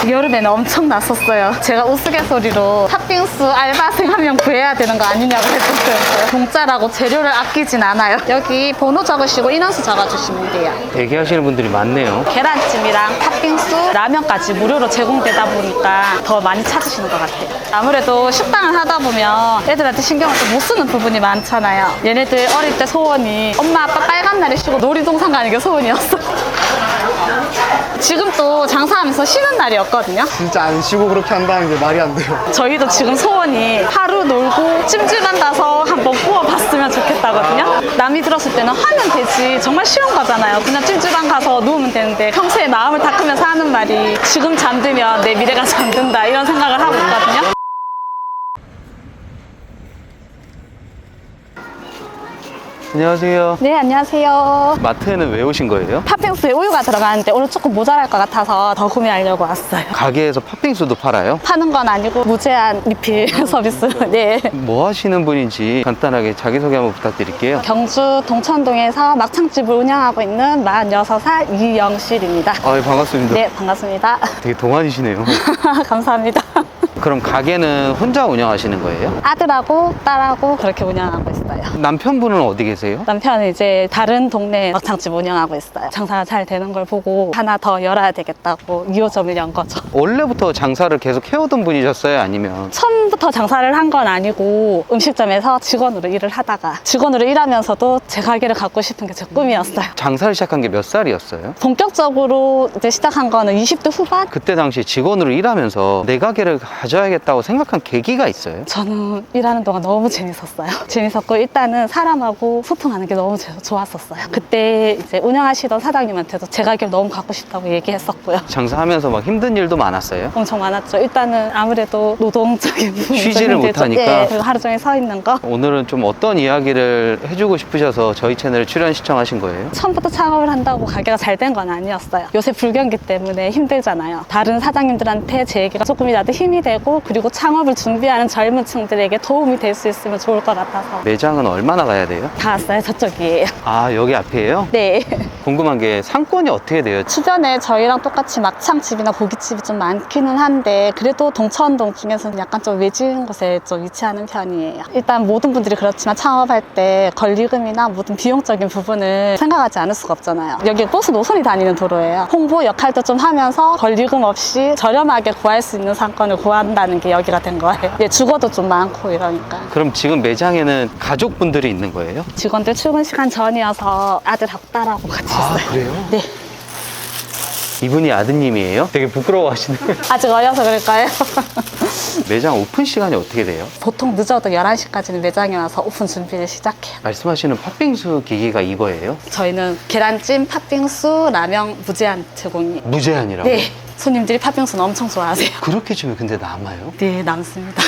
여름에는 엄청 났었어요. 제가 우스갯소리로 팥빙수 알바생 한 명 구해야 되는 거 아니냐고 했었어요. 공짜라고 재료를 아끼진 않아요. 여기 번호 적으시고 인원수 적어주시면 돼요. 대기하시는 분들이 많네요. 계란찜이랑 팥빙수, 라면까지 무료로 제공되다 보니까 더 많이 찾으시는 것 같아요. 아무래도 식당을 하다 보면 애들한테 신경을 좀 못 쓰는 부분이 많잖아요. 얘네들 어릴 때 소원이 엄마 아빠 빨간 날에 쉬고 놀이동산 가는 게 소원이었어. 지금 또 장사하면서 쉬는 날이었거든요. 진짜 안 쉬고 그렇게 한다는 게 말이 안 돼요. 저희도 지금 소원이 하루 놀고 찜질방 가서 한번 구워봤으면 좋겠다거든요. 남이 들었을 때는 하면 되지, 정말 쉬운 거잖아요. 그냥 찜질방 가서 누우면 되는데 평소에 마음을 닦으면서 하는 말이 지금 잠들면 내 미래가 잠든다 이런 생각을 하고 있거든요. 안녕하세요. 네, 안녕하세요. 마트에는 왜 오신 거예요? 팥빙수에 우유가 들어가는데 오늘 조금 모자랄 것 같아서 더 구매하려고 왔어요. 가게에서 팥빙수도 팔아요? 파는 건 아니고 무제한 리필 서비스. 네. 뭐 하시는 분인지 간단하게 자기소개 한번 부탁드릴게요. 경주 동천동에서 막창집을 운영하고 있는 46살 이영실입니다. 반갑습니다. 네, 반갑습니다. 되게 동안이시네요. 감사합니다. 그럼 가게는 혼자 운영하시는 거예요? 아들하고 딸하고 그렇게 운영하고 있어요. 남편분은 어디 계세요? 남편은 이제 다른 동네 막창집 운영하고 있어요. 장사가 잘 되는 걸 보고 하나 더 열어야 되겠다고 2호점을 연 거죠. 원래부터 장사를 계속 해오던 분이셨어요? 아니면? 처음부터 장사를 한 건 아니고 음식점에서 직원으로 일을 하다가 직원으로 일하면서도 제 가게를 갖고 싶은 게 제 꿈이었어요. 장사를 시작한 게 몇 살이었어요? 본격적으로 이제 시작한 거는 20대 후반? 그때 당시 직원으로 일하면서 내 가게를 가져야겠다고 생각한 계기가 있어요? 저는 일하는 동안 너무 재밌었어요. 재밌었고 일단은 사람하고 소통하는 게 너무 좋았었어요. 그때 이제 운영하시던 사장님한테도 제 가게를 너무 갖고 싶다고 얘기했었고요. 장사하면서 막 힘든 일도 많았어요? 엄청 많았죠. 일단은 아무래도 노동적인 부분이 쉬지를 좀 힘들죠. 못하니까. 네, 그리고 하루 종일 서 있는 거. 오늘은 좀 어떤 이야기를 해주고 싶으셔서 저희 채널에 출연 신청하신 거예요? 처음부터 창업을 한다고 가게가 잘 된 건 아니었어요. 요새 불경기 때문에 힘들잖아요. 다른 사장님들한테 제 얘기가 조금이라도 힘이 되고 그리고 창업을 준비하는 젊은 층들에게 도움이 될 수 있으면 좋을 것 같아서 매장은 얼마나 가야 돼요? 다 왔어요. 저쪽이에요. 아, 여기 앞이에요? 네. 궁금한 게 상권이 어떻게 돼요? 주변에 저희랑 똑같이 막창집이나 고깃집이 좀 많기는 한데 그래도 동천동 중에서는 약간 좀 외진 곳에 좀 위치하는 편이에요. 일단 모든 분들이 그렇지만 창업할 때 권리금이나 모든 비용적인 부분을 생각하지 않을 수가 없잖아요. 여기 버스 노선이 다니는 도로예요. 홍보 역할도 좀 하면서 권리금 없이 저렴하게 구할 수 있는 상권을 구한다는 게 여기가 된 거예요. 예, 주거도 좀 많고 이러니까. 그럼 지금 매장에는 가족분들이 있는 거예요? 직원들 출근 시간 전이어서 아들하고 딸하고 같이 있어요. 그래요? 네. 이분이 아드님이에요? 되게 부끄러워하시네요. 아직 어려서 그럴까요? 매장 오픈 시간이 어떻게 돼요? 보통 늦어도 11시까지는 매장에 와서 오픈 준비를 시작해요. 말씀하시는 팥빙수 기기가 이거예요? 저희는 계란찜, 팥빙수, 라면 무제한 제공이에요. 무제한이라고? 네. 손님들이 팥빙수는 엄청 좋아하세요. 그렇게 주면 근데 남아요? 네, 남습니다.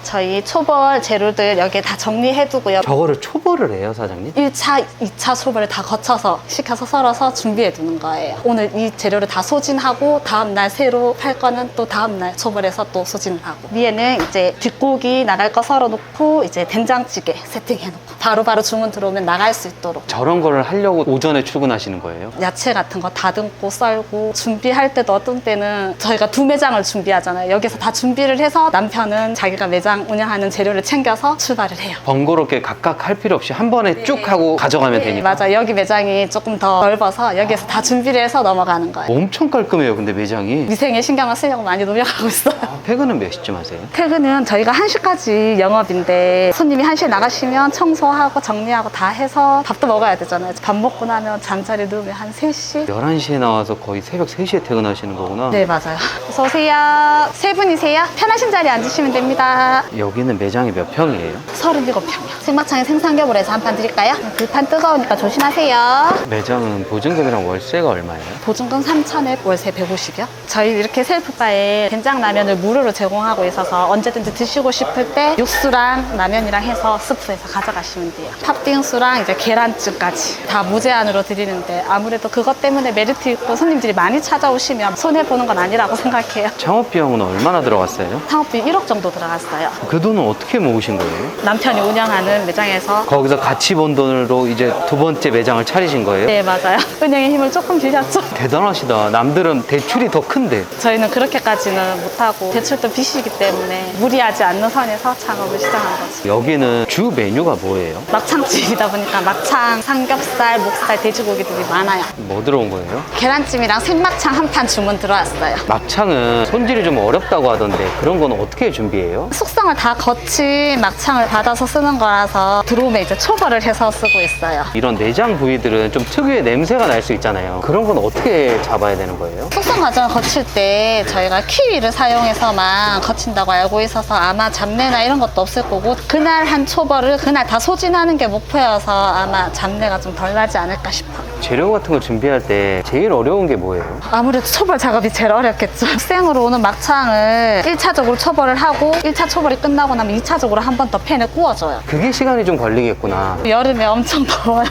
저희 초벌 재료들 여기에 다 정리해두고요. 저거를 초벌을 해요, 사장님? 1차, 2차 초벌을 다 거쳐서 시켜서 썰어서 준비해두는 거예요. 오늘 이 재료를 다 소진하고 다음날 새로 팔 거는 또 다음날 초벌해서 또 소진을 하고 위에는 이제 뒷고기 나갈 거 썰어놓고 이제 된장찌개 세팅해놓고 바로바로 주문 들어오면 나갈 수 있도록 저런 거를 하려고 오전에 출근하시는 거예요? 야채 같은 거 다듬고 썰고 준비할 때도 어떤 때는 저희가 2매장을 준비하잖아요. 여기서 다 준비를 해서 남편은 자기가 매장 운영하는 재료를 챙겨서 출발을 해요. 번거롭게 각각 할 필요 없이 한 번에 쭉 하고 가져가면 되니까. 맞아. 여기 매장이 조금 더 넓어서 여기에서 다 준비를 해서 넘어가는 거예요. 엄청 깔끔해요, 근데 매장이. 위생에 신경을 쓰려고 많이 노력하고 있어요. 퇴근은 몇 시쯤 하세요? 퇴근은 저희가 1시까지 영업인데 손님이 1시에 나가시면 청소하고 정리하고 다 해서 밥도 먹어야 되잖아요. 밥 먹고 나면 잠자리 누우면 한 3시? 11시에 나와서 거의 새벽 3시에 퇴근하시는 거구나. 네, 맞아요. 어서 오세요. 세 분이세요? 편하신 자리에 앉으시면 됩니다. 여기는 매장이 몇 평이에요? 37평이요. 생막창에 생삼겹을 해서 한 판 드릴까요? 불판 뜨거우니까 조심하세요. 매장은 보증금이랑 월세가 얼마예요? 보증금 3,000에 월세 150이요. 저희 이렇게 셀프바에 된장라면을 무료로 제공하고 있어서 언제든지 드시고 싶을 때 육수랑 라면이랑 해서 스프해서 가져가시면 돼요. 팥빙수랑 이제 계란찜까지 다 무제한으로 드리는데 아무래도 그것 때문에 메리트 있고 손님들이 많이 찾아오시면 손해보는 건 아니라고 생각해요. 창업 비용은 얼마나 들어갔어요? 창업비 1억 정도 들어갔어요. 그 돈은 어떻게 모으신 거예요? 남편이 운영하는 매장에서. 거기서 같이 번 돈으로 이제 두 번째 매장을 차리신 거예요? 네, 맞아요. 은행의 힘을 조금 빌렸죠. 대단하시다. 남들은 대출이 더 큰데. 저희는 그렇게까지는 못하고 대출도 빚이기 때문에 무리하지 않는 선에서 창업을 시작한 거죠. 여기는 주 메뉴가 뭐예요? 막창집이다 보니까 막창, 삼겹살, 목살, 돼지고기들이 많아요. 뭐 들어온 거예요? 계란찜이랑 생막창 한 판 주문 들어왔어요. 막창은 손질이 좀 어렵다고 하던데 그런 건 어떻게 준비해요? 숙성을 다 거친 막창을 받아서 쓰는 거라서 들어오면 이제 초벌을 해서 쓰고 있어요. 이런 내장 부위들은 좀 특유의 냄새가 날 수 있잖아요. 그런 건 어떻게 잡아야 되는 거예요? 숙성 과정을 거칠 때 저희가 키위를 사용해서만 거친다고 알고 있어서 아마 잡내나 이런 것도 없을 거고 그날 한 초벌을 그날 다 소진하는 게 목표여서 아마 잡내가 좀 덜 나지 않을까 싶어요. 재료 같은 거 준비할 때 제일 어려운 게 뭐예요? 아무래도 초벌 작업이 제일 어렵겠죠. 생으로 오는 막창을 1차적으로 초벌을 하고 1차 초벌이 끝나고 나면 2차적으로 한 번 더 팬에 구워줘요. 그게 시간이 좀 걸리겠구나. 여름에 엄청 더워요.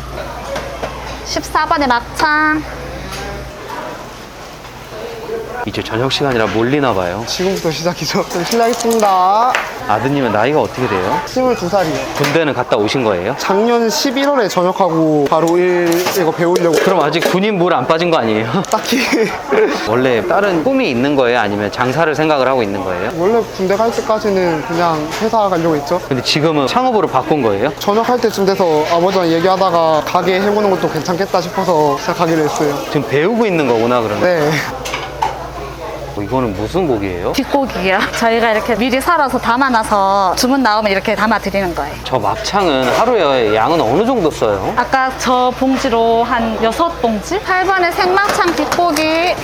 14번의 막창. 이제 저녁 시간이라 몰리나 봐요. 지금부터 시작이죠. 좀 실례하겠습니다. 아드님은 나이가 어떻게 돼요? 22살이요. 군대는 갔다 오신 거예요? 작년 11월에 전역하고 바로 이거 배우려고. 그럼 아직 군인 물 안 빠진 거 아니에요? 딱히 원래 다른 꿈이 있는 거예요? 아니면 장사를 생각을 하고 있는 거예요? 원래 군대 갈 때까지는 그냥 회사 가려고 했죠. 근데 지금은 창업으로 바꾼 거예요? 전역할 때쯤 돼서 아버지랑 얘기하다가 가게 해보는 것도 괜찮겠다 싶어서 시작하기로 했어요. 지금 배우고 있는 거구나 그러면. 네. 이거는 무슨 고기예요? 뒷고기요. 저희가 이렇게 미리 살아서 담아놔서 주문 나오면 이렇게 담아드리는 거예요. 저 막창은 하루에 양은 어느 정도 써요? 아까 저 봉지로 한 6봉지? 8번의 생막창 뒷고기.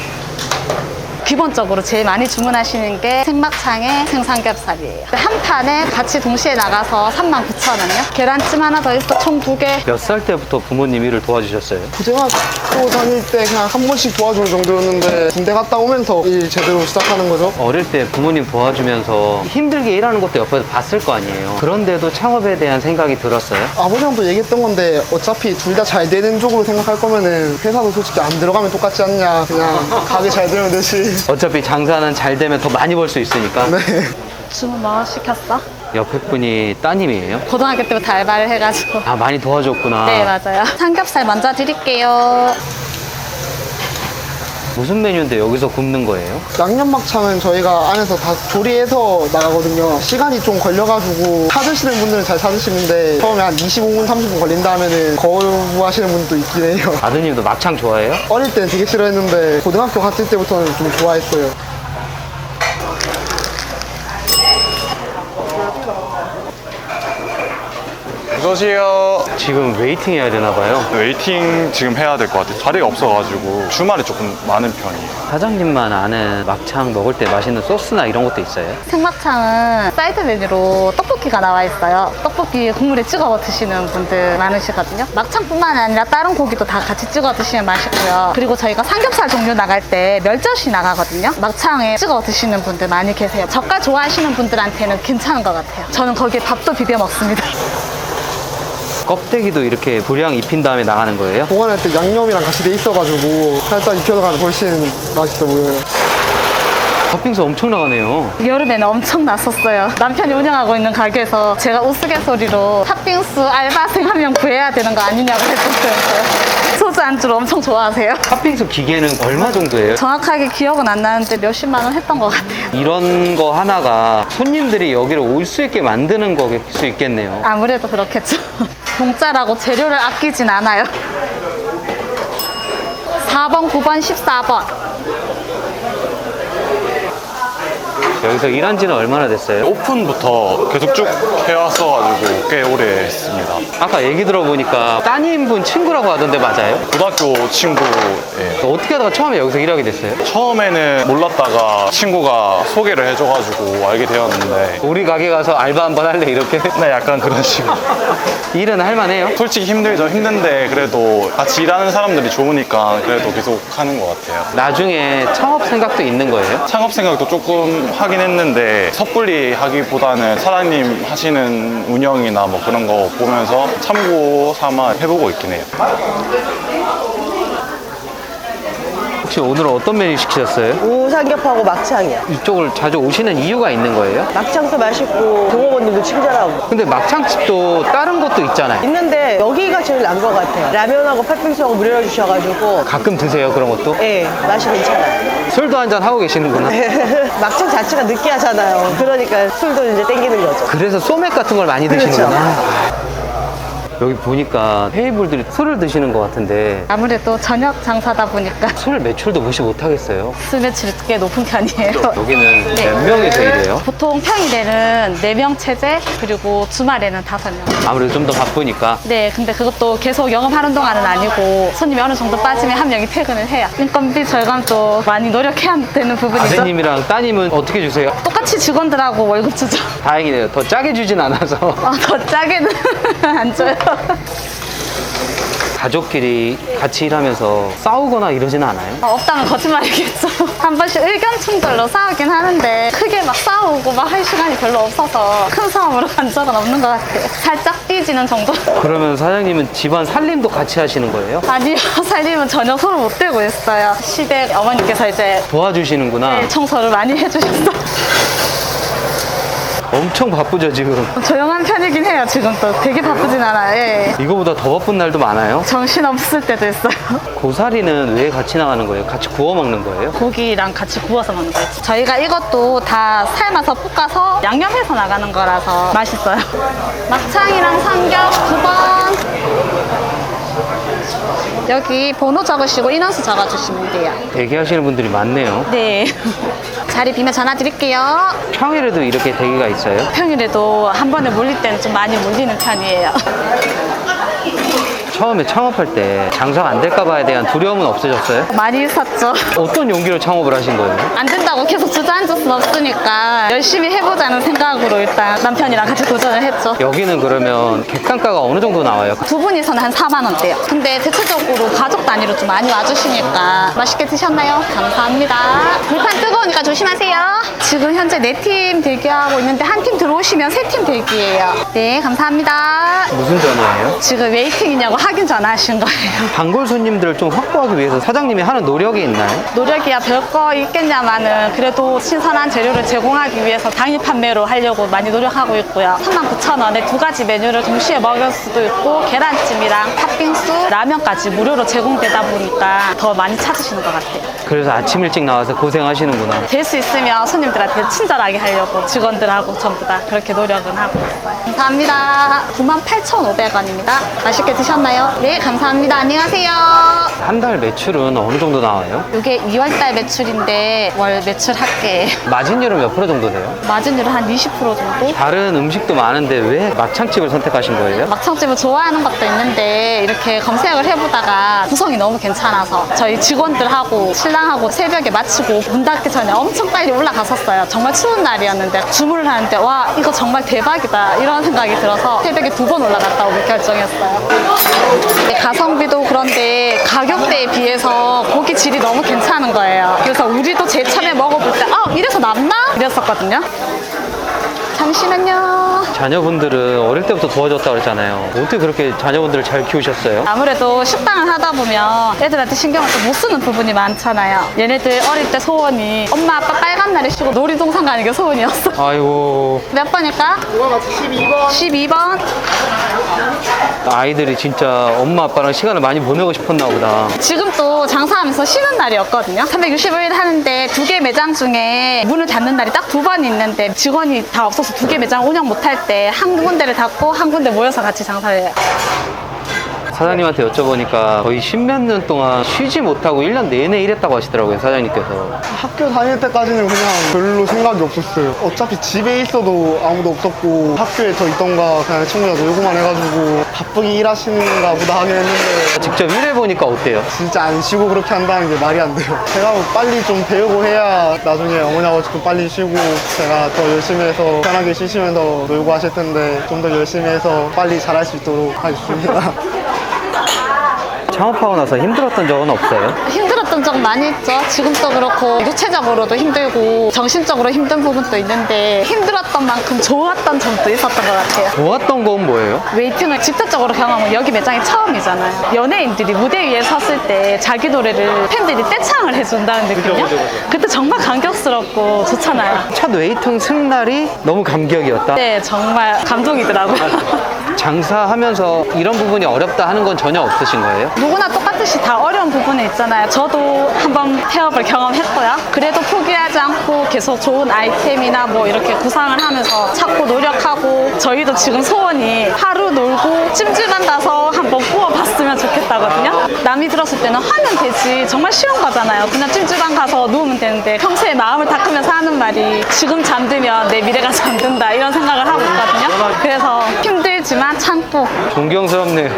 기본적으로 제일 많이 주문하시는 게 생막창에 생삼겹살이에요. 한 판에 같이 동시에 나가서 39,000원이요. 계란찜 하나 더 있어 총 2개. 몇 살 때부터 부모님 일을 도와주셨어요? 고등학교 다닐 때 그냥 한 번씩 도와주는 정도였는데 군대 갔다 오면서 일 제대로 시작하는 거죠. 어릴 때 부모님 도와주면서 힘들게 일하는 것도 옆에서 봤을 거 아니에요. 그런데도 창업에 대한 생각이 들었어요? 아버지랑도 얘기했던 건데 어차피 둘 다 잘 되는 쪽으로 생각할 거면은 회사도 솔직히 안 들어가면 똑같지 않냐. 그냥 가게 잘 되면 되지. 어차피 장사는 잘 되면 더 많이 벌 수 있으니까. 네. 주문 뭐 시켰어? 옆에 분이 따님이에요? 고등학교 때부터 알바를 해가지고. 아, 많이 도와줬구나. 네, 맞아요. 삼겹살 먼저 드릴게요. 무슨 메뉴인데 여기서 굽는 거예요? 양념막창은 저희가 안에서 다 조리해서 나가거든요. 시간이 좀 걸려가지고 사드시는 분들은 잘 사드시는데 처음에 한 25분, 30분 걸린다 하면은 거부하시는 분도 있긴 해요. 아드님도 막창 좋아해요? 어릴 때는 되게 싫어했는데 고등학교 갔을 때부터는 좀 좋아했어요. 어서오세요. 지금 웨이팅 해야 되나 봐요. 웨이팅 지금 해야 될 것 같아요. 자리가 없어가지고 주말에 조금 많은 편이에요. 사장님만 아는 막창 먹을 때 맛있는 소스나 이런 것도 있어요? 생막창은 사이드 메뉴로 떡볶이가 나와 있어요. 떡볶이 국물에 찍어 드시는 분들 많으시거든요. 막창뿐만 아니라 다른 고기도 다 같이 찍어 드시면 맛있고요. 그리고 저희가 삼겹살 종류 나갈 때 멸젓이 나가거든요. 막창에 찍어 드시는 분들 많이 계세요. 젓갈 좋아하시는 분들한테는 괜찮은 것 같아요. 저는 거기에 밥도 비벼 먹습니다. 껍데기도 이렇게 불향 입힌 다음에 나가는 거예요? 보관할 때 양념이랑 같이 돼 있어가지고 살짝 익혀가면 훨씬 맛있어 보여요. 토핑수 엄청 나가네요. 여름에는 엄청 났었어요. 남편이 운영하고 있는 가게에서 제가 우스갯소리로 팥빙수 알바생 한 명 구해야 되는 거 아니냐고 했었어요. 소주 안주를 엄청 좋아하세요. 팥빙수 기계는 얼마 정도예요? 정확하게 기억은 안 나는데 몇십만 원 했던 것 같아요. 이런 거 하나가 손님들이 여기를 올 수 있게 만드는 거일 수 있겠네요. 아무래도 그렇겠죠. 공짜라고 재료를 아끼진 않아요. 4번, 9번, 14번. 여기서 일한 지는 얼마나 됐어요? 오픈부터 계속 쭉 해왔어가지고 꽤 오래 했습니다. 아까 얘기 들어보니까 따님분 친구라고 하던데 맞아요? 고등학교 친구예요. 어떻게 하다가 처음에 여기서 일하게 됐어요? 처음에는 몰랐다가 친구가 소개를 해줘가지고 알게 되었는데 우리 가게 가서 알바 한번 할래 이렇게? 네, 약간 그런 식으로. 일은 할만해요? 솔직히 힘들죠. 힘든데 그래도 같이 일하는 사람들이 좋으니까 그래도 계속 하는 것 같아요. 나중에 창업 생각도 있는 거예요? 창업 생각도 조금 하긴 했는데 섣불리 하기보다는 사장님 하시는 운영이나 뭐 그런 거 보면서 참고 삼아 해보고 있긴 해요. 혹시 오늘은 어떤 메뉴 시키셨어요? 우삼겹하고 막창이요. 이쪽을 자주 오시는 이유가 있는 거예요? 막창도 맛있고 종업원님도 친절하고 근데 막창집도 다른 곳도 있잖아요. 있는데 여기가 제일 난 것 같아요. 라면하고 팥빙수하고 무료로 주셔가지고 가끔 드세요, 그런 것도? 예, 맛이 괜찮아요. 술도 한잔 하고 계시는구나. 막창 자체가 느끼하잖아요. 그러니까 술도 이제 땡기는 거죠. 그래서 소맥 같은 걸 많이 그렇죠. 드시는구나. 여기 보니까 테이블들이 술을 드시는 것 같은데 아무래도 저녁 장사다 보니까 술 매출도 무시 못하겠어요. 술 매출이 꽤 높은 편이에요. 여기는 네. 몇 명이서 일해요? 보통 평일에는 4명 체제, 그리고 주말에는 5명. 아무래도 좀 더 바쁘니까. 네, 근데 그것도 계속 영업하는 동안은 아니고 손님이 어느 정도 빠지면 한 명이 퇴근을 해요. 인건비 절감도 많이 노력해야 되는 부분이죠. 아드님이랑 따님은 어떻게 주세요? 똑같이 직원들하고 월급 주죠. 다행이네요. 더 짜게 주진 않아서. 더 짜게는 안 줘요. 가족끼리 같이 일하면서 싸우거나 이러진 않아요? 없다면 거짓말이겠죠. 한 번씩 의견 충돌로 싸우긴 하는데 크게 막 싸우고 막 할 시간이 별로 없어서 큰 싸움으로 간 적은 없는 것 같아요. 살짝 삐지는 정도? 그러면 사장님은 집안 살림도 같이 하시는 거예요? 아니요, 살림은 전혀 손을 못 대고 있어요. 시댁 어머니께서 이제 도와주시는구나. 청소를 많이 해주셨어요. 엄청 바쁘죠, 지금? 조용한 편이긴 해요, 지금 또. 되게 바쁘진 않아요. 예. 이거보다 더 바쁜 날도 많아요? 정신 없을 때도 있어요. 고사리는 왜 같이 나가는 거예요? 같이 구워 먹는 거예요? 고기랑 같이 구워서 먹는 거예요. 저희가 이것도 다 삶아서 볶아서 양념해서 나가는 거라서 맛있어요. 막창이랑 삼겹 9번. 여기 번호 적으시고 인원수 적어주시면 돼요. 대기하시는 분들이 많네요. 네. 자리 비면 전화 드릴게요. 평일에도 이렇게 대기가 있어요? 평일에도 한 번에 몰릴 때는 좀 많이 몰리는 편이에요. 처음에 창업할 때 장사가 안 될까 봐에 대한 두려움은 없으셨어요? 많이 있었죠. 어떤 용기로 창업을 하신 거예요? 안 된다고 계속 주저앉을 순 없으니까 열심히 해보자는 생각으로 일단 남편이랑 같이 도전을 했죠. 여기는 그러면 객단가가 어느 정도 나와요? 두 분이서는 한 4만 원대요. 근데 대체적으로 가족 단위로 좀 많이 와주시니까 맛있게 드셨나요? 감사합니다. 불판 뜨거우니까 조심하세요. 지금 현재 4팀 대기하고 있는데 한 팀 들어오시면 3팀 대기예요. 네, 감사합니다. 무슨 전화예요? 지금 웨이팅이냐고 확인 전화하신 거예요. 단골 손님들을 좀 확보하기 위해서 사장님이 하는 노력이 있나요? 노력이야 별거 있겠냐마는 그래도 신선한 재료를 제공하기 위해서 당일 판매로 하려고 많이 노력하고 있고요. 39,000원에 2가지 메뉴를 동시에 먹을 수도 있고 계란찜이랑 팥빙수, 라면까지 무료로 제공되다 보니까 더 많이 찾으시는 것 같아요. 그래서 아침 일찍 나와서 고생하시는구나. 될 수 있으면 손님들한테 친절하게 하려고 직원들하고 전부 다 그렇게 노력은 하고 있어요. 감사합니다. 98,500원입니다. 맛있게 드셨나요? 네, 감사합니다. 안녕하세요. 한 달 매출은 어느 정도 나와요? 이게 2월달 매출인데 월 매출 합계 마진율은 몇 프로 정도 돼요? 마진율은 한 20% 정도? 다른 음식도 많은데 왜 막창집을 선택하신 거예요? 막창집을 좋아하는 것도 있는데 이렇게 검색을 해보다가 구성이 너무 괜찮아서 저희 직원들하고 신랑하고 새벽에 마치고 문 닫기 전에 엄청 빨리 올라갔었어요. 정말 추운 날이었는데 주문을 하는데 와 이거 정말 대박이다 이런 생각이 들어서 새벽에 2번 올라갔다 오기 결정했어요. 가성비도 그런데 가격대에 비해서 고기 질이 너무 괜찮은 거예요. 그래서 우리도 제일 처음에 먹어볼 때 이래서 남나? 이랬었거든요. 잠시만요. 자녀분들은 어릴 때부터 도와줬다고 그랬잖아요. 어떻게 그렇게 자녀분들을 잘 키우셨어요? 아무래도 식당을 하다 보면 애들한테 신경을 좀 못 쓰는 부분이 많잖아요. 얘네들 어릴 때 소원이 엄마 아빠 빨간 날에 쉬고 놀이동산 가는 게 소원이었어. 아이고, 몇 번일까? 12번. 12번. 아이들이 진짜 엄마 아빠랑 시간을 많이 보내고 싶었나 보다. 지금 또 장사하면서 쉬는 날이었거든요. 365일 하는데 2개 매장 중에 문을 닫는 날이 딱 2번 있는데 직원이 다 없어서 2개 매장 운영 못할 때 한 군데를 닫고 한 군데 모여서 같이 장사를 해요. 사장님한테 여쭤보니까 거의 10몇 년 동안 쉬지 못하고 1년 내내 일했다고 하시더라고요, 사장님께서. 학교 다닐 때까지는 그냥 별로 생각이 없었어요. 어차피 집에 있어도 아무도 없었고 학교에 저 있던가 그냥 친구가 놀고만 해가지고 바쁘게 일하시는가 보다 하긴 했는데 직접 일해보니까 어때요? 진짜 안 쉬고 그렇게 한다는 게 말이 안 돼요. 제가 뭐 빨리 좀 배우고 해야 나중에 어머니 아버지 좀 빨리 쉬고 제가 더 열심히 해서 편하게 쉬시면서 놀고 하실 텐데 좀 더 열심히 해서 빨리 잘할 수 있도록 하겠습니다. 창업하고 나서 힘들었던 적은 없어요? 힘들었던 적 많이 있죠. 지금도 그렇고 육체적으로도 힘들고 정신적으로 힘든 부분도 있는데 힘들었던 만큼 좋았던 점도 있었던 것 같아요. 좋았던 건 뭐예요? 웨이팅을 직접적으로 경험은 여기 매장이 처음이잖아요. 연예인들이 무대 위에 섰을 때 자기 노래를 팬들이 떼창을 해준다는 느낌이요? 그때 정말 감격스럽고 좋잖아요. 첫 웨이팅 승날이 너무 감격이었다. 네, 정말 감동이더라고요. 장사하면서 이런 부분이 어렵다 하는 건 전혀 없으신 거예요? 누구나 똑같듯이 다 어려운 부분이 있잖아요. 저도 한번 폐업을 경험했고요. 그래도 포기하지 않고 계속 좋은 아이템이나 뭐 이렇게 구상을 하면서 찾고 노력하고 저희도 지금 소원이 하루 놀고 찜질방 가서 한번 구워봤으면 좋겠다거든요. 남이 들었을 때는 하면 되지. 정말 쉬운 거잖아요. 그냥 찜질방 가서 누우면 되는데 평소에 마음을 닦으면서 하는 말이 지금 잠들면 내 미래가 잠든다 이런 생각을 하고 있거든요. 그래서 힘들지만 참고 존경스럽네요.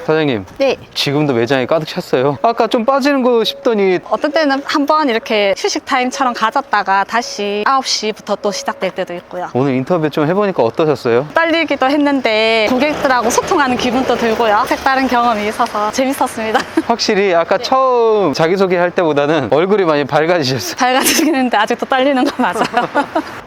사장님, 네. 지금도 매장이 가득 찼어요. 아까 좀 빠지는 거 싶더니 어떤 때는 한번 이렇게 휴식 타임처럼 가졌다가 다시 9시부터 또 시작될 때도 있고요. 오늘 인터뷰 좀 해보니까 어떠셨어요? 떨리기도 했는데 고객들하고 소통하는 기분도 들고요. 색다른 경험이 있어서 재밌었습니다. 확실히 아까 처음 자기소개할 때보다는 얼굴이 많이 밝아지셨어요. 밝아지는데 아직도 떨리는 거 맞아요.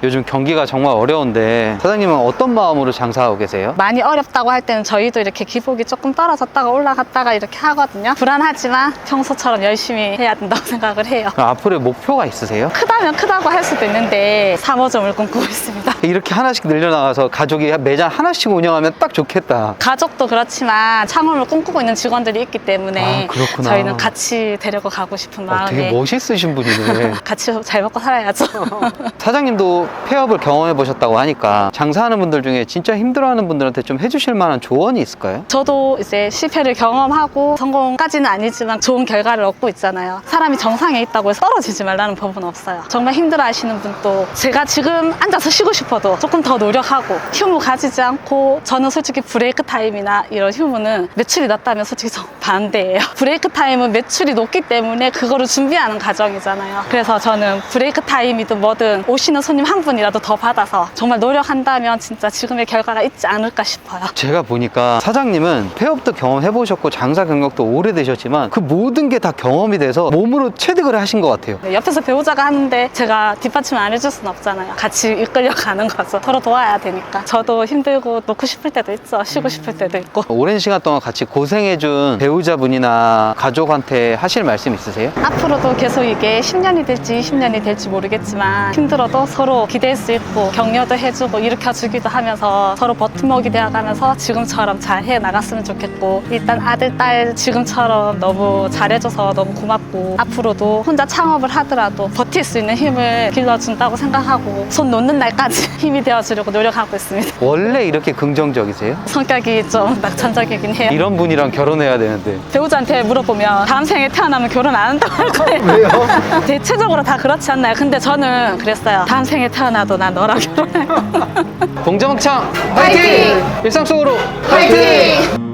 요즘 경기가 정말 어려운데 사장님은 어떤 마음으로 장사하고 계세요? 많이 어렵다고 할 때는 저희도 이렇게 기복이 조금 떨어졌다가 올라갔다가 이렇게 하거든요. 불안하지만 평소처럼 열심히 해야 된다고 생각을 해요. 앞으로의 목표가 있으세요? 크다면 크다고 할 수도 있는데 3호점을 꿈꾸고 있습니다. 이렇게 하나씩 늘려나가서 가족이 매장 하나씩 운영하면 딱 좋겠다. 가족도 그렇지만 창업을 꿈꾸고 있는 직원들이 있기 때문에 아, 그렇구나. 저희는 같이 데리고 가고 싶은 마음에 되게 멋있으신 분이네. 같이 잘 먹고 살아야죠. 사장님도 폐업을 경험해 보셨다고 하니까 장사하는 분들 중에 진짜 힘들어하는 분들한테 좀 해주실 만한 조언이 있을까요? 저도 이제 실패를 경험하고 성공까지는 아니지만 좋은 결과를 얻고 있잖아요. 사람이 정상에 있다고 해서 떨어지지 말라는 법은 없어요. 정말 힘들어 하시는 분도 제가 지금 앉아서 쉬고 싶어도 조금 더 노력하고 휴무 가지지 않고 저는 솔직히 브레이크 타임이나 이런 휴무는 매출이 낮다면 솔직히 좀 반대예요. 브레이크 타임은 매출이 높기 때문에 그거를 준비하는 과정이잖아요. 그래서 저는 브레이크 타임이든 뭐든 오시는 손님 한 분이라도 더 받아서 정말 노력한다면 진짜 지금의 결과가 있지 않을까 싶어요. 제가 보니까 사장님은 폐업도 경험해 보셨고 장사 경력도 오래되셨지만 그 모든 게 다 경험이 돼서 몸으로 체득을 하신 것 같아요. 네, 옆에서 배우자가 하는데 제가 뒷받침 안 해줄 수는 없잖아요. 같이 이끌려 가는 거죠. 서로 도와야 되니까. 저도 힘들고 놓고 싶을 때도 있죠. 쉬고 싶을 때도 있고. 오랜 시간 동안 같이 고생해준 배우자분이나 가족한테 하실 말씀 있으세요? 앞으로도 계속 이게 10년이 될지 20년이 될지 모르겠지만 힘들어도 서로 기댈 수 있고 격려도 해주고 일으켜주기도 하면서 서로 버팀목이 되어가면서 지금처럼 잘 해나갔으면 좋겠고 일단 아들, 딸 지금처럼 너무 잘해줘서 너무 고맙고 앞으로도 혼자 창업을 하더라도 버틸 수 있는 힘을 길러준다고 생각하고 손 놓는 날까지 힘이 되어주려고 노력하고 있습니다. 원래 이렇게 긍정적이세요? 성격이 좀 낙천적이긴 해요. 이런 분이랑 결혼해야 되는데. 배우자한테 물어보면 다음 생에 태어나면 결혼 안 한다고 할 거예요. 왜요? 대체적으로 다 그렇지 않나요? 근데 저는 그랬어요. 다음 생에 태어나도 난 너랑 결혼할 거야. 공정학창 화이팅! 일상 속으로 화이팅!